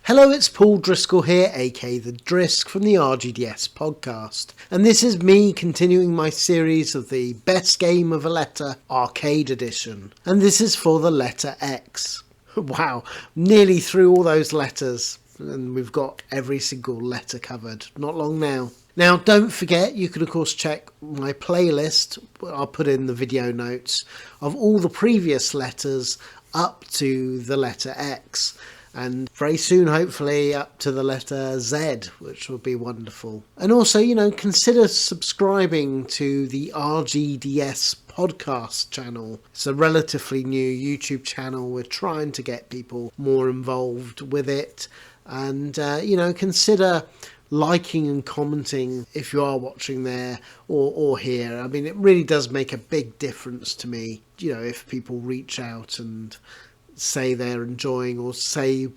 Hello, it's Paul Driscoll here, aka The Drisk from the RGDS podcast. And this is me continuing my series of the Best Game of a Letter Arcade Edition. And this is for the letter X. Wow, nearly through all those letters. And we've got every single letter covered. Not long now. Now, don't forget, you can of course check my playlist, I'll put in the video notes, of all the previous letters up to the letter X. And very soon, hopefully, up to the letter Z, which will be wonderful. And also, consider subscribing to the RGDS podcast channel. It's a relatively new YouTube channel. We're trying to get people more involved with it. And, consider liking and commenting if you are watching there or here. I mean, it really does make a big difference to me, if people reach out and say they're enjoying or say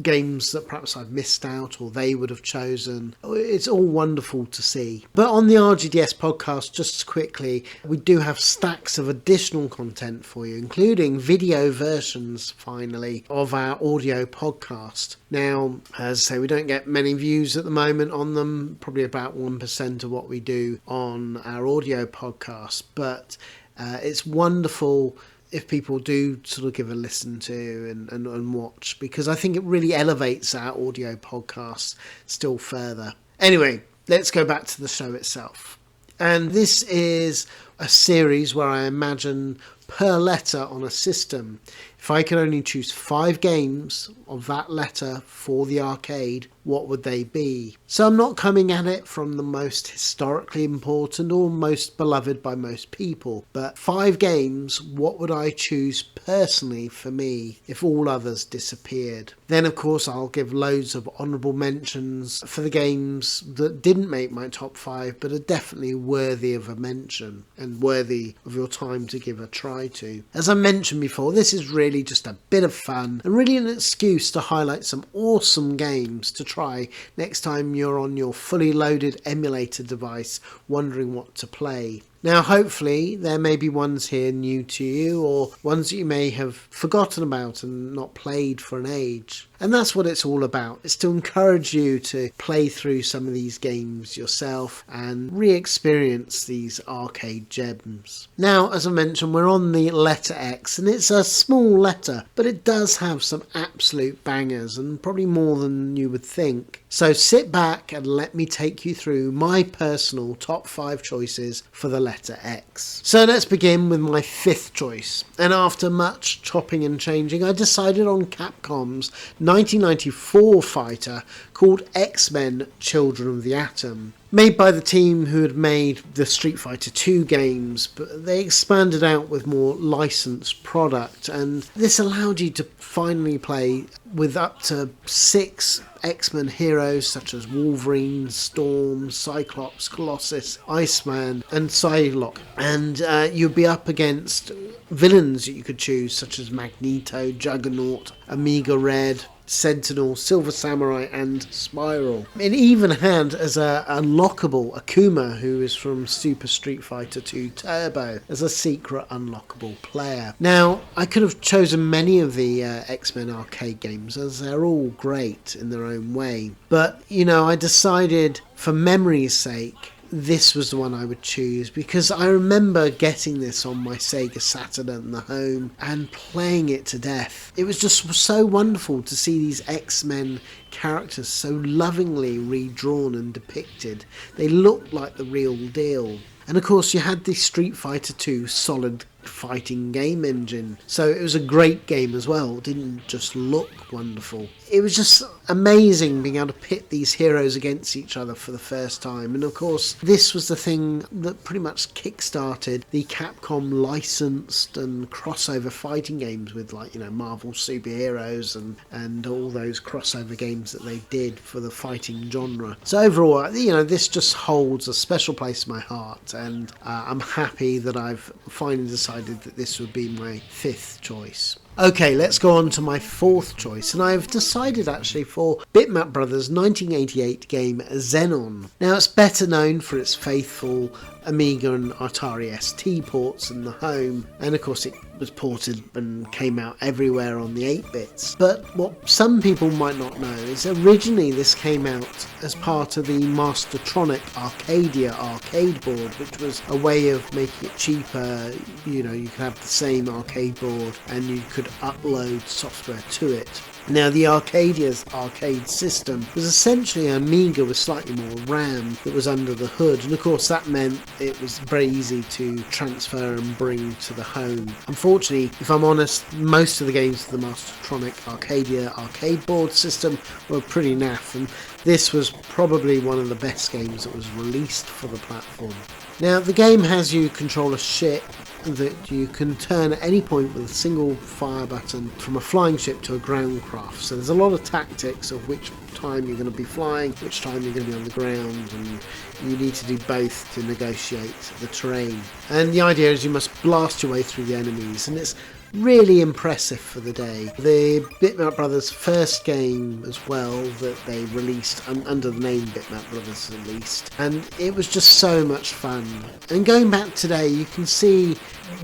games that perhaps I've missed out or they would have chosen. It's all wonderful to see. But on the RGDS podcast, just quickly, we do have stacks of additional content for you, including video versions, finally, of our audio podcast. Now, as I say, we don't get many views at the moment on them, probably about 1% of what we do on our audio podcast, but it's wonderful if people do sort of give a listen to and watch, because I think it really elevates our audio podcast still further. Anyway, let's go back to the show itself. And this is a series where I imagine per letter on a system, if I could only choose 5 games of that letter for the arcade, what would they be? So I'm not coming at it from the most historically important or most beloved by most people, but 5 games, what would I choose personally for me if all others disappeared? Then of course I'll give loads of honourable mentions for the games that didn't make my top 5 but are definitely worthy of a mention and worthy of your time to give a try to. As I mentioned before, this is really just a bit of fun and really an excuse to highlight some awesome games to try next time you're on your fully loaded emulator device wondering what to play. Now, hopefully, there may be ones here new to you or ones that you may have forgotten about and not played for an age. And that's what it's all about. It's to encourage you to play through some of these games yourself and re-experience these arcade gems. Now, as I mentioned, we're on the letter X, and it's a small letter, but it does have some absolute bangers and probably more than you would think. So sit back and let me take you through my personal top 5 choices for the letter X. So let's begin with my 5th choice. And after much chopping and changing, I decided on Capcom's 1994 fighter called X-Men Children of the Atom. Made by the team who had made the Street Fighter 2 games, but they expanded out with more licensed product, and this allowed you to finally play with up to 6 X-Men heroes such as Wolverine, Storm, Cyclops, Colossus, Iceman and Psylocke, and you'd be up against villains that you could choose such as Magneto, Juggernaut, Omega Red, Sentinel, Silver Samurai and Spiral. It even had as a unlockable Akuma, who is from Super Street Fighter 2 Turbo, as a secret unlockable player. Now, I could have chosen many of the X-Men arcade games as they're all great in their own way, but I decided for memory's sake this was the one I would choose, because I remember getting this on my Sega Saturn at the home and playing it to death. It was just so wonderful to see these X-Men characters so lovingly redrawn and depicted. They looked like the real deal. And of course you had the Street Fighter 2 solid fighting game engine, so it was a great game as well. It didn't just look wonderful. It was just amazing being able to pit these heroes against each other for the first time. And of course this was the thing that pretty much kick-started the Capcom licensed and crossover fighting games with Marvel superheroes and all those crossover games that they did for the fighting genre. So overall, this just holds a special place in my heart, and I'm happy that I've finally decided that this would be my 5th choice. Okay, let's go on to my 4th choice, and I've decided actually for Bitmap Brothers' 1988 game Xenon. Now, it's better known for its faithful Amiga and Atari ST ports in the home, and of course it was ported and came out everywhere on the 8-bits. But what some people might not know is originally this came out as part of the Mastertronic Arcadia arcade board, which was a way of making it cheaper. You know, you could have the same arcade board and you could upload software to it. Now, the Arcadia's arcade system was essentially an Amiga with slightly more RAM that was under the hood, and of course that meant it was very easy to transfer and bring to the home. Unfortunately, if I'm honest, most of the games of the Mastertronic Arcadia arcade board system were pretty naff, and this was probably one of the best games that was released for the platform. Now, the game has you control a ship that you can turn at any point with a single fire button from a flying ship to a ground craft. So there's a lot of tactics of which time you're going to be flying, which time you're going to be on the ground, and you need to do both to negotiate the terrain. And the idea is you must blast your way through the enemies, and it's really impressive for the day. The Bitmap Brothers' first game as well that they released under the name Bitmap Brothers at least, and it was just so much fun. And going back today, you can see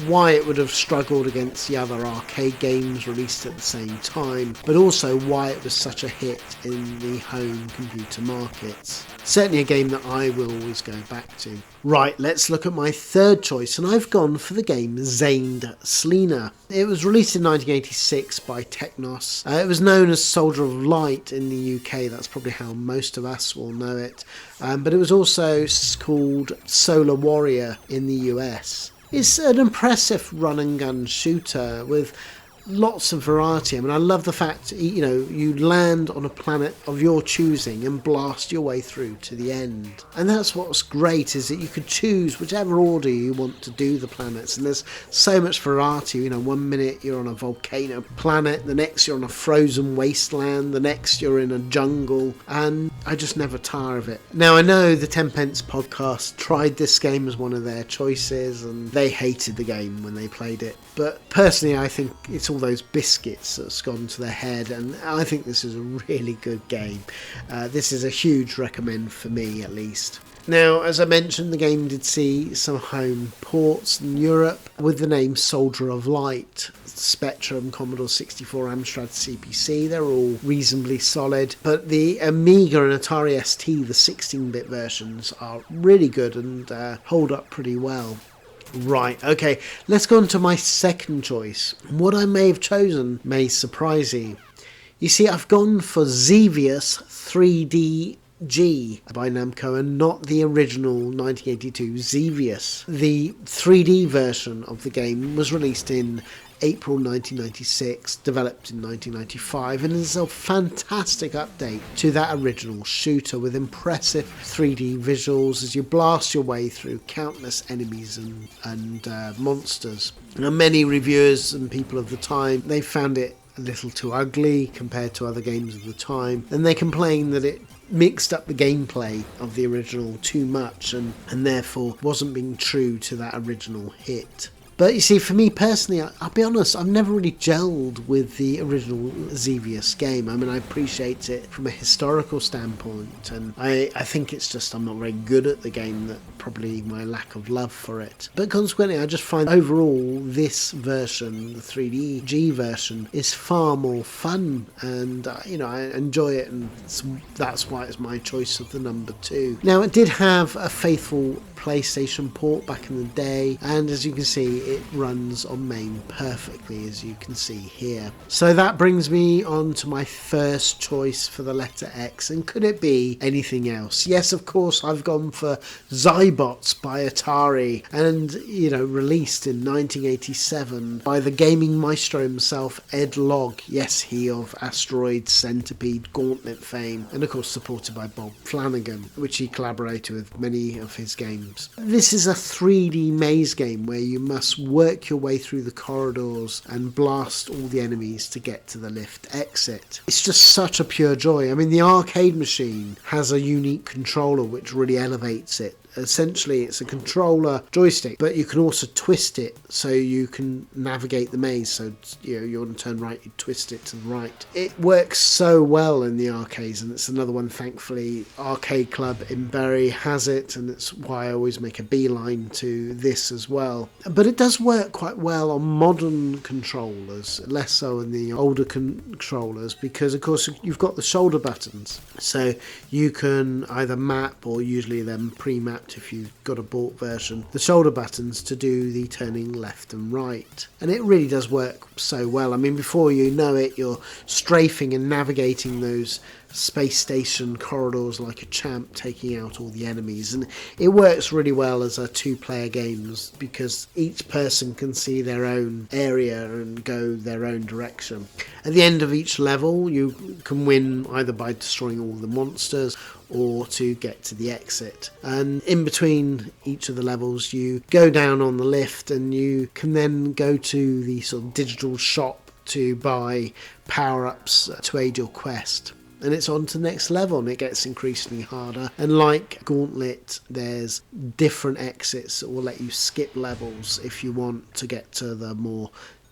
why it would have struggled against the other arcade games released at the same time, but also why it was such a hit in the home computer markets. Certainly a game that I will always go back to. Right, let's look at my third choice, and I've gone for the game Zained Selena. It was released in 1986 by Technos. It was known as Soldier of Light in the UK, that's probably how most of us will know it, but it was also called Solar Warrior in the US. It's an impressive run and gun shooter with lots of variety. I mean, I love the fact, you know, you land on a planet of your choosing and blast your way through to the end. And that's what's great, is that you could choose whichever order you want to do the planets, and there's so much variety. You know, 1 minute you're on a volcano planet, the next you're on a frozen wasteland, the next you're in a jungle, and I just never tire of it. Now, I know the 10 Pence podcast tried this game as one of their choices, and they hated the game when they played it, but personally I think it's all those biscuits that's gone to their head, and I think this is a really good game. This is a huge recommend for me, at least. Now, as I mentioned, the game did see some home ports in Europe with the name Soldier of Light. Spectrum, Commodore 64, Amstrad CPC, they're all reasonably solid, but the Amiga and Atari ST, the 16-bit versions, are really good and hold up pretty well. Right, okay, let's go on to my second choice. What I may have chosen may surprise you. You see, I've gone for Xevious 3DG by Namco, and not the original 1982 Xevious. The 3D version of the game was released in April 1996, developed in 1995, and is a fantastic update to that original shooter with impressive 3D visuals as you blast your way through countless enemies and monsters. Now, many reviewers and people of the time, they found it a little too ugly compared to other games of the time, and they complained that it mixed up the gameplay of the original too much and therefore wasn't being true to that original hit. But you see, for me personally, I'll be honest, I've never really gelled with the original Xevious game. I mean, I appreciate it from a historical standpoint, and I think it's just I'm not very good at the game, that probably my lack of love for it. But consequently, I just find overall this version, the 3DG version, is far more fun, and you know, I enjoy it, and that's why it's my choice of the number 2. Now, it did have a faithful PlayStation port back in the day, and as you can see, it runs on MAME perfectly, as you can see here. So that brings me on to my first choice for the letter X, and could it be anything else? Yes, of course, I've gone for Zybots by Atari, and you know, released in 1987 by the gaming maestro himself, Ed Logg. Yes, he of Asteroid, Centipede, Gauntlet fame, and of course supported by Bob Flanagan, which he collaborated with many of his games. This is a 3D maze game where you must work your way through the corridors and blast all the enemies to get to the lift exit. It's just such a pure joy. I mean, the arcade machine has a unique controller which really elevates it essentially it's a controller joystick, but you can also twist it so you can navigate the maze. So you want to turn right, you twist it to the right. It works so well in the arcades, and it's another one, thankfully, Arcade Club in Bury has it, and it's why I always make a beeline to this as well. But it does work quite well on modern controllers, less so in the older controllers, because of course you've got the shoulder buttons, so you can either map, or usually them pre-mapped if you've got a bought version, the shoulder buttons to do the turning left and right. And it really does work so well. I mean, before you know it, you're strafing and navigating those space station corridors like a champ, taking out all the enemies. And it works really well as a two-player game, because each person can see their own area and go their own direction. At the end of each level, you can win either by destroying all the monsters or to get to the exit. And in between each of the levels, you go down on the lift, and you can then go to the sort of digital shop to buy power-ups to aid your quest. And it's on to the next level, and it gets increasingly harder. And like Gauntlet, there's different exits that will let you skip levels if you want to get to the more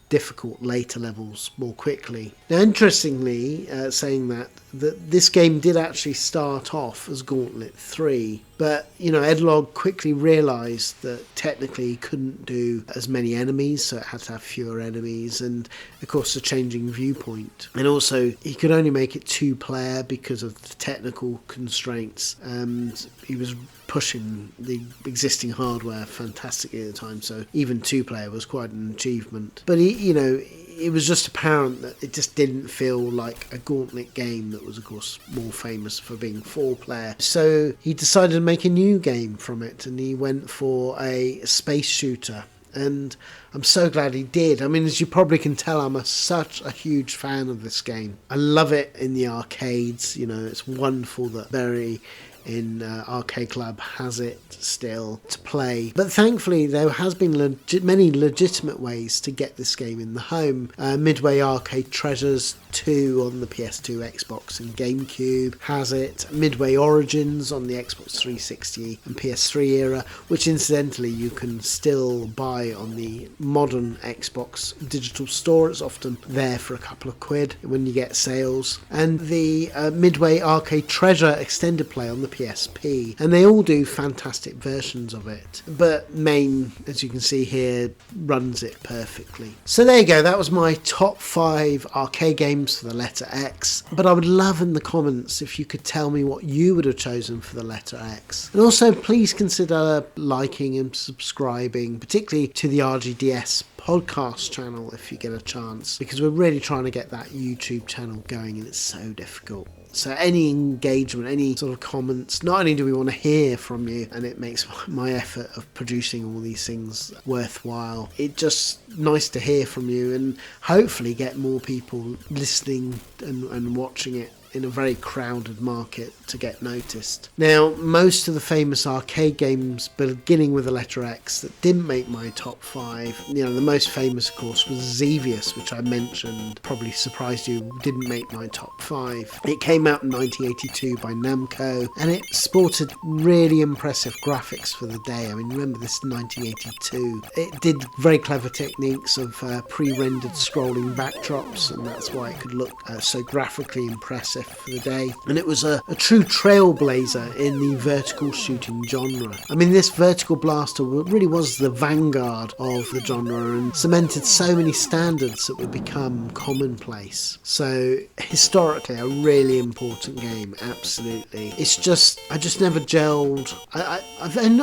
difficult later levels more quickly. Now, interestingly, saying that this game did actually start off as Gauntlet 3, but Ed Logg quickly realised that technically he couldn't do as many enemies, so it had to have fewer enemies, and of course the changing viewpoint, and also he could only make it 2-player because of the technical constraints, and he was pushing the existing hardware fantastically at the time, so even 2-player was quite an achievement. But it was just apparent that it just didn't feel like a Gauntlet game that was, of course, more famous for being 4-player. So he decided to make a new game from it, and he went for a space shooter. And I'm so glad he did. I mean, as you probably can tell, I'm such a huge fan of this game. I love it in the arcades. It's wonderful that Bury in Arcade Club has it still to play, but thankfully there has been many legitimate ways to get this game in the home. Midway Arcade Treasures 2 on the PS2, Xbox and GameCube has it. Midway Origins on the Xbox 360 and PS3 era, which incidentally you can still buy on the modern Xbox digital store. It's often there for a couple of quid when you get sales. And the Midway Arcade Treasure extended play on the PSP, and they all do fantastic versions of it, but MAME, as you can see here, runs it perfectly. So there you go, that was my top 5 arcade games for the letter X, but I would love in the comments if you could tell me what you would have chosen for the letter X. And also please consider liking and subscribing, particularly to the RGDS podcast channel if you get a chance, because we're really trying to get that YouTube channel going, and it's so difficult. So any engagement, any sort of comments, not only do we want to hear from you, and it makes my effort of producing all these things worthwhile, it's just nice to hear from you and hopefully get more people listening and watching it in a very crowded market to get noticed. Now, most of the famous arcade games beginning with the letter X that didn't make my top 5, the most famous of course was Xevious, which I mentioned, probably surprised you, didn't make my top 5. It came out in 1982 by Namco, and it sported really impressive graphics for the day. I mean, remember this is 1982. It did very clever techniques of pre-rendered scrolling backdrops, and that's why it could look so graphically impressive for the day. And it was a true trailblazer in the vertical shooting genre. I mean, this vertical blaster really was the vanguard of the genre and cemented so many standards that would become commonplace. So historically a really important game, absolutely. It's just, I just never gelled. I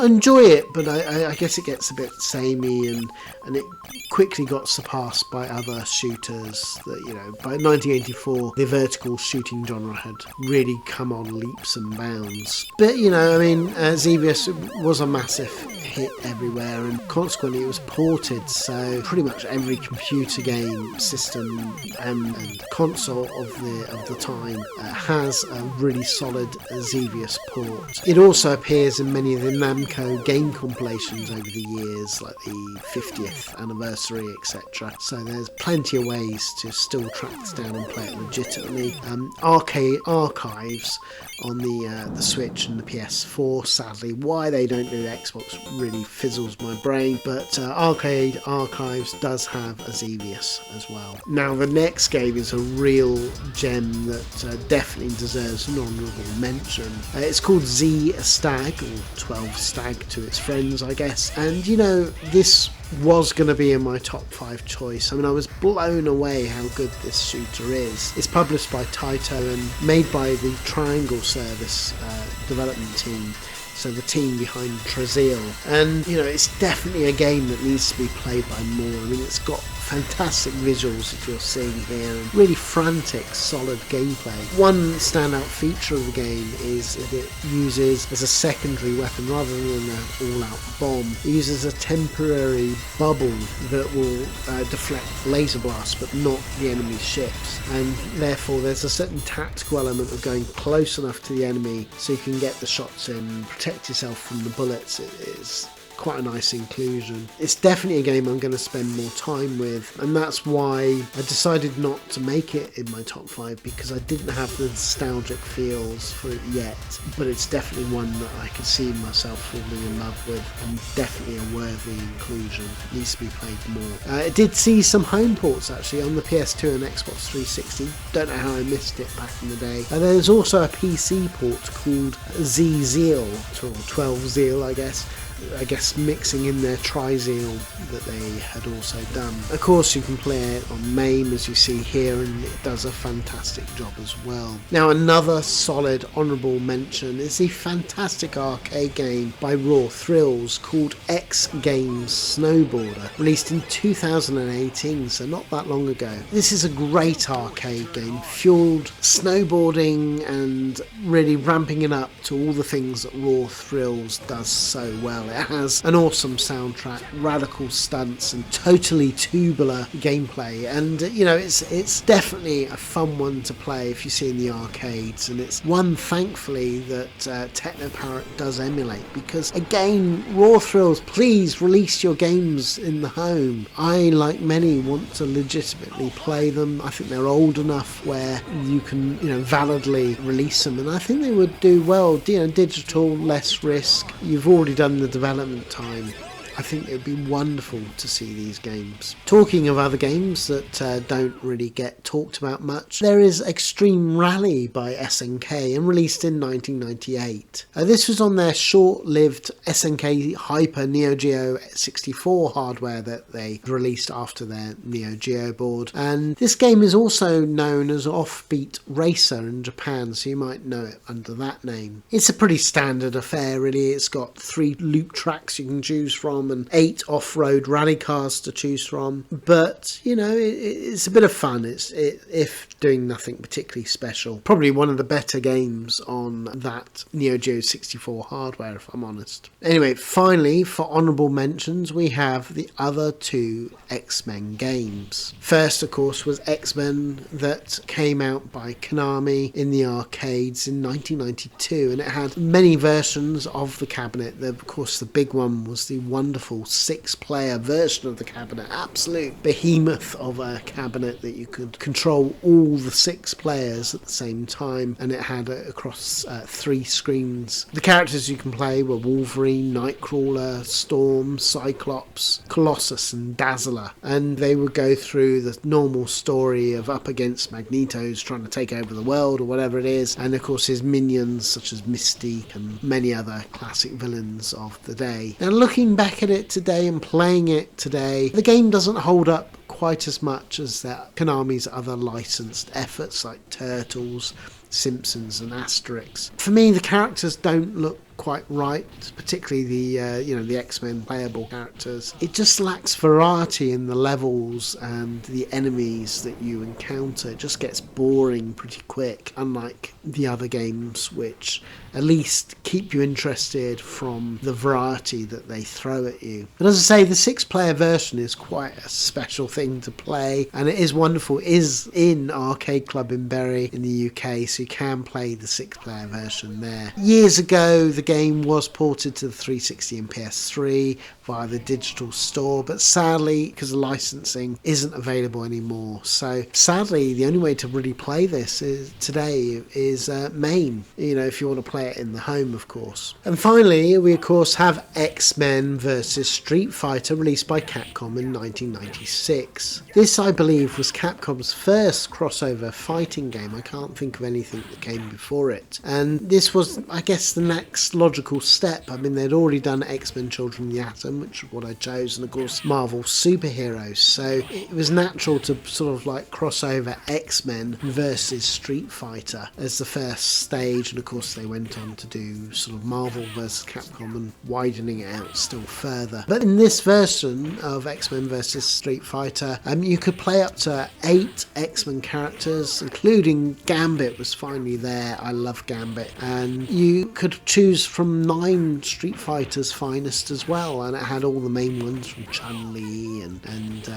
enjoy it, but I guess it gets a bit samey, and it quickly got surpassed by other shooters that, by 1984 the vertical shooting genre had really come on leaps and bounds. But Xevious was a massive hit everywhere, and consequently it was ported, so pretty much every computer game system and console of the time has a really solid Xevious port. It also appears in many of the Namco game compilations over the years, like the 50th anniversary, etc. So there's plenty of ways to still track this down and play it legitimately. Arcade Archives on the Switch and the PS4, sadly. Why they don't do Xbox really fizzles my brain, but Arcade Archives does have a Xevious as well. Now the next game is a real gem that definitely deserves an honourable mention. It's called Z Stag, or 12 Stag to its friends, I guess. And you know, this was going to be in my top 5 choice. I mean, I was blown away how good this shooter is. It's published by Taito and made by the Triangle Service development team, so the team behind Trazil. And you know, it's definitely a game that needs to be played by more. I mean, it's got fantastic visuals that you're seeing here, and really frantic, solid gameplay. One standout feature of the game is that it uses as a secondary weapon, rather than an all-out bomb, it uses a temporary bubble that will deflect laser blasts but not the enemy's ships, and therefore there's a certain tactical element of going close enough to the enemy so you can get the shots in, protect yourself from the bullets. It is quite a nice inclusion. It's definitely a game I'm going to spend more time with, and that's why I decided not to make it in my top 5, because I didn't have the nostalgic feels for it yet, but it's definitely one that I can see myself falling in love with, and definitely a worthy inclusion. It needs to be played more. It did see some home ports actually on the PS2 and Xbox 360. Don't know how I missed it back in the day. There's also a PC port called Z Zeal, or 12 Zeal I guess mixing in their Tri-Zeal that they had also done. Of course, you can play it on MAME, as you see here, and it does a fantastic job as well. Now, another solid honourable mention is the fantastic arcade game by Raw Thrills called X Games Snowboarder, released in 2018, so not that long ago. This is a great arcade game, fueled snowboarding and really ramping it up to all the things that Raw Thrills does so well. It has an awesome soundtrack, radical stunts, and totally tubular gameplay, and you know, it's definitely a fun one to play if you see in the arcades, and it's one thankfully that Technoparrot does emulate, because again, Raw Thrills, please release your games in the home. I, like many, want to legitimately play them. I think they're old enough where you can, you know, validly release them, and I think they would do well. You know, digital, less risk. You've already done the development time. I think it would be wonderful to see these games. Talking of other games that don't really get talked about much, there is Extreme Rally by SNK, and released in 1998. This was on their short-lived SNK Hyper Neo Geo 64 hardware that they released after their Neo Geo board. And this game is also known as Offbeat Racer in Japan, so you might know it under that name. It's a pretty standard affair, really. It's got 3 loop tracks you can choose from, and 8 off-road rally cars to choose from, but you know, it's a bit of fun. If doing nothing particularly special. Probably one of the better games on that Neo Geo 64 hardware, if I'm honest. Anyway, finally, for honourable mentions, we have the other 2 X-Men games. First, of course, was X-Men, that came out by Konami in the arcades in 1992, and it had many versions of the cabinet. Of course, the big one was the wonderful 6-player version of the cabinet, absolute behemoth of a cabinet that you could control all the 6 players at the same time, and it had across 3 screens. The characters you can play were Wolverine, Nightcrawler, Storm, Cyclops, Colossus and Dazzler, and they would go through the normal story of up against Magneto's trying to take over the world or whatever it is, and of course his minions such as Mystique and many other classic villains of the day. Now, looking back at it today and playing it today, the game doesn't hold up quite as much as Konami's other licensed efforts like Turtles, Simpsons and Asterix. For me, the characters don't look quite right, particularly the X-Men playable characters. It just lacks variety in the levels and the enemies that you encounter. It just gets boring pretty quick, unlike the other games, which at least keep you interested from the variety that they throw at you. But as I say, the 6-player version is quite a special thing to play, and it is wonderful. It is in Arcade Club in Bury in the UK, so you can play the 6-player version there. Years ago, the game was ported to the 360 and PS3 via the digital store, but sadly, because the licensing isn't available anymore, so sadly the only way to really play this today is MAME, if you want to play it in the home, of course. And finally, we of course have X-Men vs Street Fighter, released by Capcom in 1996. This, I believe, was Capcom's first crossover fighting game. I can't think of anything that came before it, and this was, I guess, the next logical step. I mean, they'd already done X-Men Children of the Atom, which is what I chose, and of course Marvel Superheroes, so it was natural to sort of like cross over X-Men versus Street Fighter as the first stage, and of course they went on to do sort of Marvel versus Capcom and widening it out still further. But in this version of X-Men versus Street Fighter, you could play up to 8 X-Men characters, including Gambit was finally there. I love Gambit. And you could choose from 9 Street Fighters finest as well, and it had all the main ones from Chun-Li and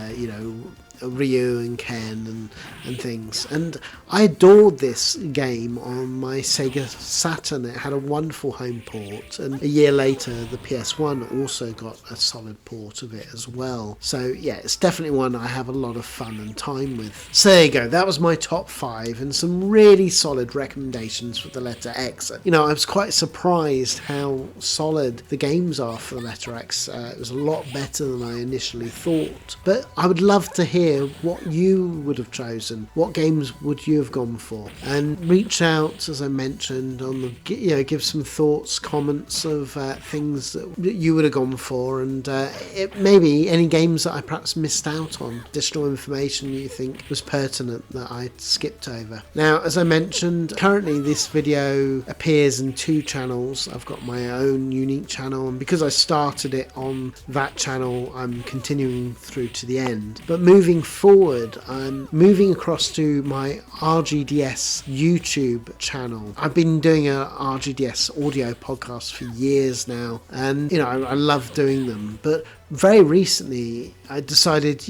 Ryu and Ken and things. And I adored this game on my Sega Saturn. It had a wonderful home port, and a year later the PS1 also got a solid port of it as well. So yeah, it's definitely one I have a lot of fun and time with. So there you go, that was my top 5 and some really solid recommendations for the letter X. I was quite surprised how solid the games are for the letter X. It was a lot better than I initially thought, but I would love to hear what you would have chosen. What games would you have gone for? And reach out, as I mentioned, on the give some thoughts, comments of things that you would have gone for, and it maybe any games that I perhaps missed out on, additional information you think was pertinent that I skipped over. Now, as I mentioned, currently this video appears in 2 channels. I've got my own unique channel, and because I started it on that channel, I'm continuing through to the end. But moving forward, I'm moving across to my RGDS YouTube channel. I've been doing a RGDS audio podcast for years now, and I love doing them, but very recently I decided,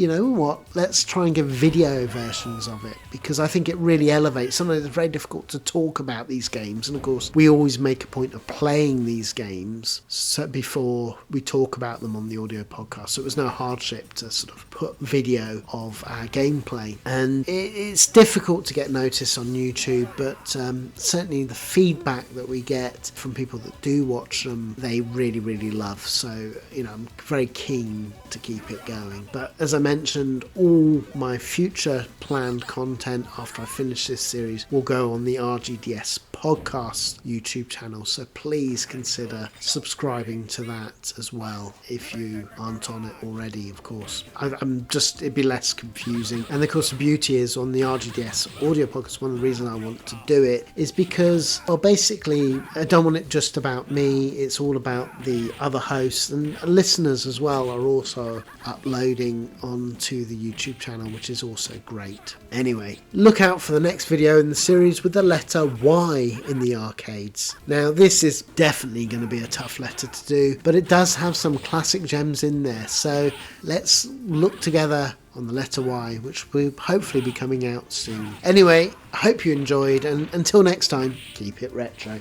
let's try and give video versions of it, because I think it really elevates. Sometimes it's very difficult to talk about these games, and of course we always make a point of playing these games before we talk about them on the audio podcast, so it was no hardship to sort of put video of our gameplay. And it's difficult to get notice on YouTube, but certainly the feedback that we get from people that do watch them, they really, really love. So I'm very keen to keep it going. But as I mentioned, all my future planned content after I finish this series will go on the RGDS podcast YouTube channel, so please consider subscribing to that as well if you aren't on it already. Of course, it'd be less confusing. And of course the beauty is, on the RGDS audio podcast, one of the reasons I want to do it is because, well, basically I don't want it just about me. It's all about the other hosts, and listeners as well are also uploading onto the YouTube channel, which is also great. Anyway, look out for the next video in the series with the letter Y in the arcades. Now, this is definitely going to be a tough letter to do, but it does have some classic gems in there, so let's look together on the letter Y, which will hopefully be coming out soon. Anyway, I hope you enjoyed, and until next time, keep it retro.